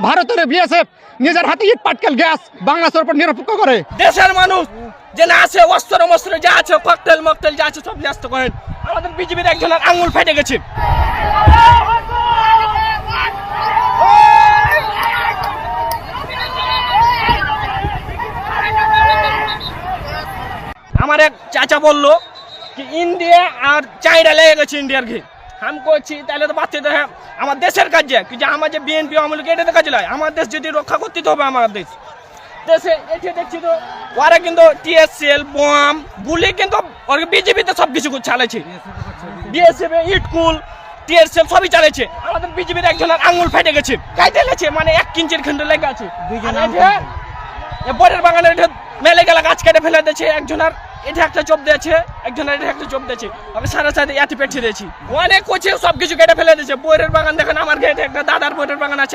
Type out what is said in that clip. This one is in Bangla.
ভারতের বিএসএফ নিজের হাতে ইট পাটকেল গ্যাস বাংলাদেশের উপর নিরপেক্ষ করে। দেশের মানুষ যে না আছে অস্ত্র মস্ত্র যা আছে ককটেল মকটেল যা আছে সব ন্যস্ত করেন। আমাদের বিজেপির একজনের আঙুল ফেটে গেছে। আমার এক চাচা বললো কি ইন্ডিয়া আর চাইনা লেগে গেছে ইন্ডিয়ার ঘি। আমি করছি তাহলে তো বাচ্চা তো হ্যাঁ আমার দেশের কাজে কি যে আমার যে বিএনপি আমলকে এটা কাজে লাগে। আমার দেশ যদি রক্ষা করতে হবে আমার দেশে এসে দেখছি তো ওরা কিন্তু টিএসএল বোম গুলি কিন্তু বিজেপিতে সব কিছু চালাইছে। বিএসএফ ইটকুল টিএসএল সবই চালাইছে। আমাদের বিজেপির একজনের আঙুল ফেটে গেছে, গাইতে গেছে, মানে 1 ইঞ্চির খন্ড লেগে আছে। বরের বাগানের মেলে গেলা গাছ কেটে ফেলে দিয়েছে। একজনের এটা একটা চোপ দিয়েছে, একজনের এটা একটা চোপ দিয়েছে। আমি সারা সাথে এতে পেটে দিয়েছি। অনেক কোচে সব কিছু কেটে ফেলে দিয়েছে। বরের বাগান দেখেন আমার ঘেটে একটা দাদার বরের বাগান আছে।